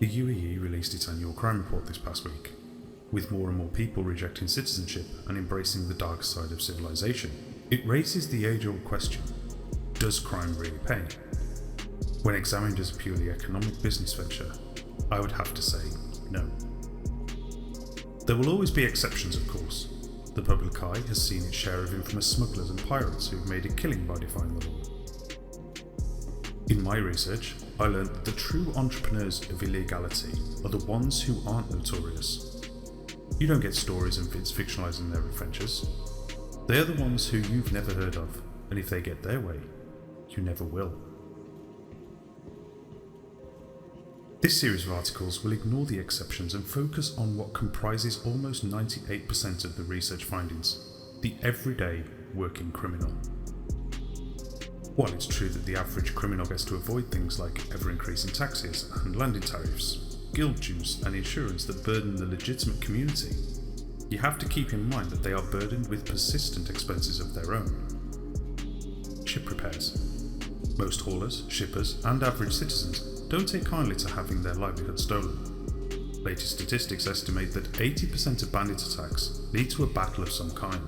The UAE released its annual crime report this past week. With more and more people rejecting citizenship and embracing the dark side of civilization, it raises the age-old question, does crime really pay? When examined as a purely economic business venture, I would have to say no. There will always be exceptions, of course. The public eye has seen its share of infamous smugglers and pirates who have made a killing by defying the law. In my research, I learned that the true entrepreneurs of illegality are the ones who aren't notorious. You don't get stories and vids fictionalising their adventures. They are the ones who you've never heard of, and if they get their way, you never will. This series of articles will ignore the exceptions and focus on what comprises almost 98% of the research findings, the everyday working criminal. While it's true that the average criminal gets to avoid things like ever-increasing taxes and landing tariffs, guild dues and insurance that burden the legitimate community, you have to keep in mind that they are burdened with persistent expenses of their own. Ship repairs. Most haulers, shippers and average citizens don't take kindly to having their livelihood stolen. Latest statistics estimate that 80% of bandit attacks lead to a battle of some kind.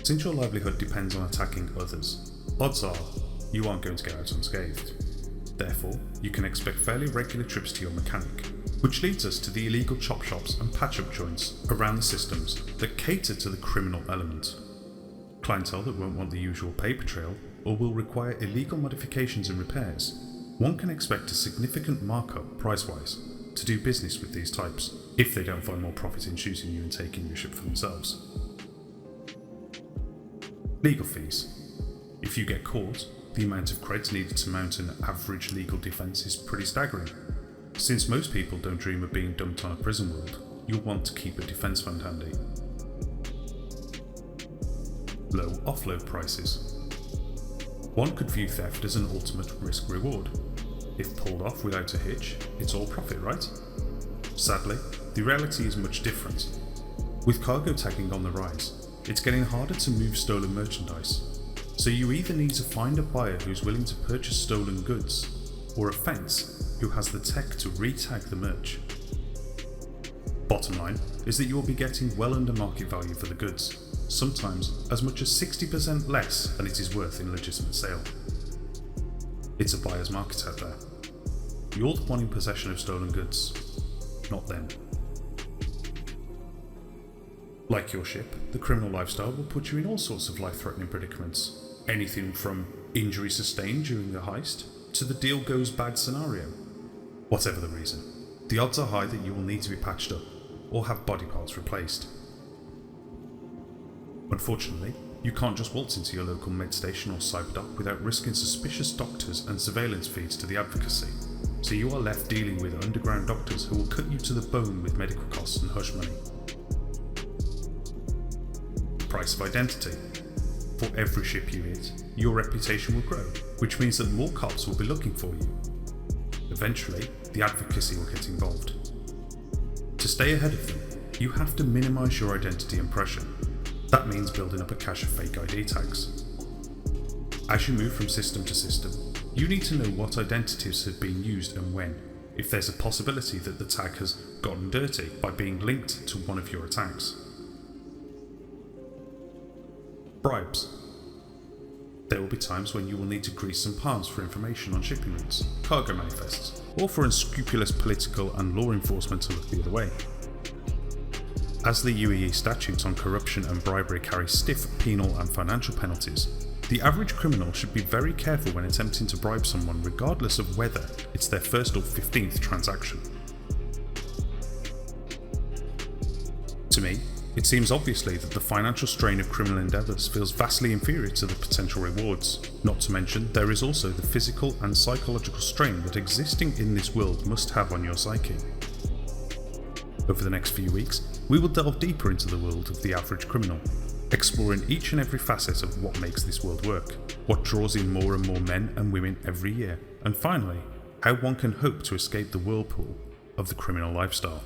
Since your livelihood depends on attacking others, odds are you aren't going to get out unscathed. Therefore, you can expect fairly regular trips to your mechanic, which leads us to the illegal chop shops and patch-up joints around the systems that cater to the criminal element. Clientele that won't want the usual paper trail or will require illegal modifications and repairs, one can expect a significant markup price-wise to do business with these types, if they don't find more profit in shooting you and taking your ship for themselves. Legal fees. If you get caught, the amount of creds needed to mount an average legal defence is pretty staggering. Since most people don't dream of being dumped on a prison world, you'll want to keep a defence fund handy. Low offload prices. One could view theft as an ultimate risk-reward. If pulled off without a hitch, it's all profit, right? Sadly, the reality is much different. With cargo tagging on the rise, it's getting harder to move stolen merchandise, so you either need to find a buyer who's willing to purchase stolen goods, or a fence who has the tech to re-tag the merch. Bottom line is that you will be getting well under market value for the goods, sometimes as much as 60% less than it is worth in a legitimate sale. It's a buyer's market out there. You're the one in possession of stolen goods, not them. Like your ship, the criminal lifestyle will put you in all sorts of life-threatening predicaments. Anything from injury sustained during the heist to the deal goes bad scenario. Whatever the reason, the odds are high that you will need to be patched up or have body parts replaced. Unfortunately, you can't just waltz into your local med station or cyberdock without risking suspicious doctors and surveillance feeds to the advocacy, so you are left dealing with underground doctors who will cut you to the bone with medical costs and hush money. Price of identity. For every ship you hit, your reputation will grow, which means that more cops will be looking for you. Eventually, the advocacy will get involved. To stay ahead of them, you have to minimise your identity impression. That means building up a cache of fake ID tags. As you move from system to system, you need to know what identities have been used and when, if there's a possibility that the tag has gotten dirty by being linked to one of your attacks. Bribes. There will be times when you will need to grease some palms for information on shipping routes, cargo manifests, or for unscrupulous political and law enforcement to look the other way. As the UAE statutes on corruption and bribery carry stiff penal and financial penalties, the average criminal should be very careful when attempting to bribe someone regardless of whether it's their first or 15th transaction. To me, it seems obviously that the financial strain of criminal endeavours feels vastly inferior to the potential rewards. Not to mention, there is also the physical and psychological strain that existing in this world must have on your psyche. Over the next few weeks, we will delve deeper into the world of the average criminal, exploring each and every facet of what makes this world work, what draws in more and more men and women every year, and finally, how one can hope to escape the whirlpool of the criminal lifestyle.